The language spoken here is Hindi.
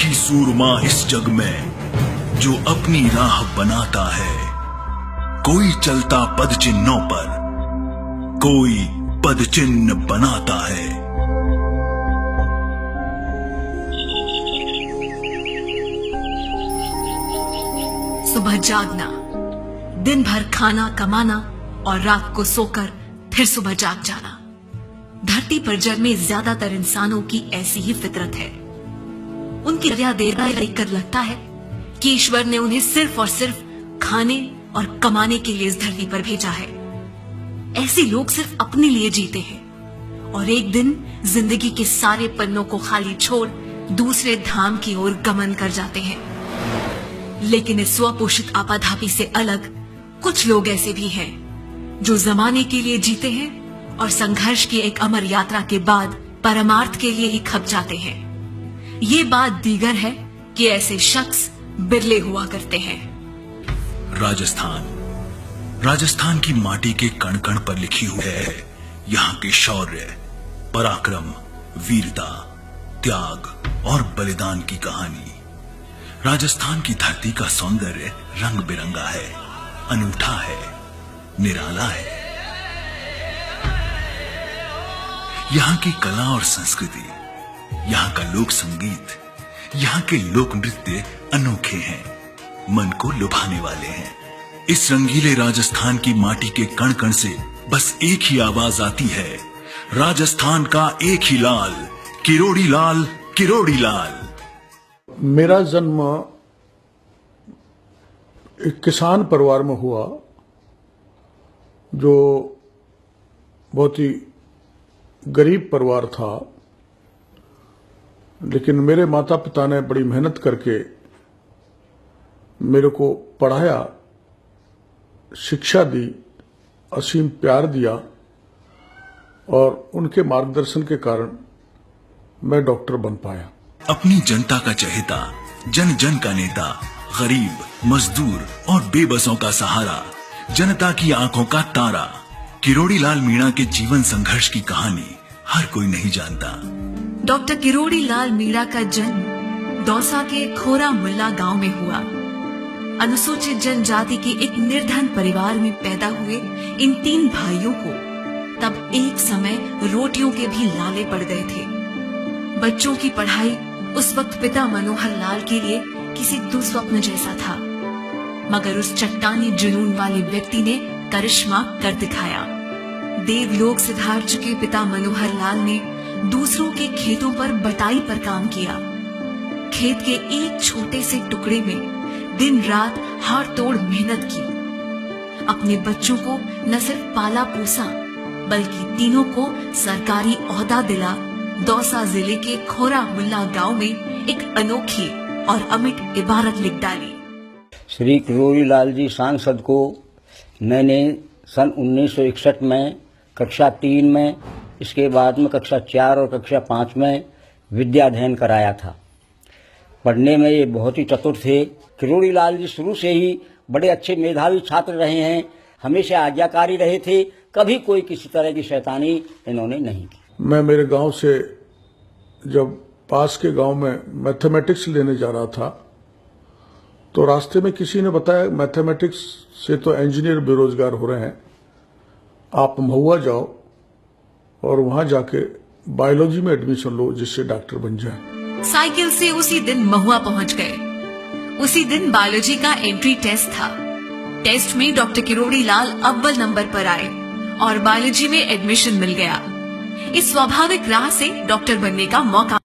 ही सूरमा इस जग में जो अपनी राह बनाता है। कोई चलता पद चिन्हों पर, कोई पद चिन्ह बनाता है। सुबह जागना, दिन भर खाना कमाना और रात को सोकर फिर सुबह जाग जाना। धरती पर जन्मे ज्यादातर इंसानों की ऐसी ही फितरत है। उनकी देखकर लगता है कि ईश्वर ने उन्हें सिर्फ और सिर्फ खाने और कमाने के लिए इस धरती पर भेजा है। ऐसे लोग सिर्फ अपने लिए जीते हैं और एक दिन जिंदगी के सारे पन्नों को खाली छोड़ दूसरे धाम की ओर गमन कर जाते हैं। लेकिन इस स्वपोषित आपाधापी से अलग कुछ लोग ऐसे भी हैं जो जमाने के लिए जीते हैं और संघर्ष की एक अमर यात्रा के बाद परमार्थ के लिए ही खप जाते हैं। ये बात दीगर है कि ऐसे शख्स बिरले हुआ करते हैं। राजस्थान की माटी के कण कण पर लिखी हुई है यहाँ के शौर्य, पराक्रम, वीरता, त्याग और बलिदान की कहानी। राजस्थान की धरती का सौंदर्य रंग बिरंगा है, अनूठा है, निराला है। यहाँ की कला और संस्कृति, यहाँ का लोक संगीत, यहाँ के लोक नृत्य अनोखे हैं, मन को लुभाने वाले हैं। इस रंगीले राजस्थान की माटी के कण कण से बस एक ही आवाज आती है, राजस्थान का एक ही लाल, किरोड़ी लाल, किरोड़ी लाल। मेरा जन्म एक किसान परिवार में हुआ जो बहुत ही गरीब परिवार था। लेकिन मेरे माता पिता ने बड़ी मेहनत करके मेरे को पढ़ाया, शिक्षा दी, असीम प्यार दिया और उनके मार्गदर्शन के कारण मैं डॉक्टर बन पाया। अपनी जनता का चहेता, जन जन का नेता, गरीब, मजदूर और बेबसों का सहारा, जनता की आंखों का तारा, किरोड़ी लाल मीणा के जीवन संघर्ष की कहानी हर कोई नहीं जानता। डॉक्टर किरोड़ी लाल मीणा का जन्म दौसा के खोरा मुल्ला गांव में हुआ। अनुसूचित जनजाति के एक निर्धन परिवार में पैदा हुए इन 3 भाइयों को तब एक समय रोटियों के भी लाले पड़ गए थे। बच्चों की पढ़ाई उस वक्त पिता मनोहर लाल के लिए किसी दुस्वप्न जैसा था, मगर उस चट्टानी जुनून वाले व्यक्ति ने करिश्मा कर दिखाया। देवलोक सिधार चुके पिता मनोहर लाल ने दूसरों के खेतों पर बटाई पर काम किया। खेत के एक छोटे से टुकड़े में दिन रात हाड़ तोड़ मेहनत की। अपने बच्चों को न सिर्फ पाला पोसा बल्कि तीनों को सरकारी ओहदा दिला दौसा जिले के खोरा मुल्ला गांव में एक अनोखी और अमिट इबारत लिख डाली। श्री किरोड़ी लाल जी सांसद को मैंने सन 1961 में कक्षा 3 में, इसके बाद में कक्षा 4 और कक्षा 5 में विद्या अध्ययन कराया था। पढ़ने में ये बहुत ही चतुर थे। किरोड़ी लाल जी शुरू से ही बड़े अच्छे मेधावी छात्र रहे हैं, हमेशा आज्ञाकारी रहे थे, कभी कोई किसी तरह की शैतानी इन्होंने नहीं की। मैं मेरे गांव से जब पास के गांव में मैथमेटिक्स लेने जा रहा था तो रास्ते में किसी ने बताया मैथमेटिक्स से तो इंजीनियर बेरोजगार हो रहे हैं, आप महुआ जाओ और वहां जाके बायोलॉजी में एडमिशन लो जिससे डॉक्टर बन जाए। साइकिल से उसी दिन महुआ पहुंच गए। उसी दिन बायोलॉजी का एंट्री टेस्ट था। टेस्ट में डॉक्टर किरोड़ी लाल अव्वल नंबर पर आए और बायोलॉजी में एडमिशन मिल गया। इस स्वाभाविक राह से डॉक्टर बनने का मौका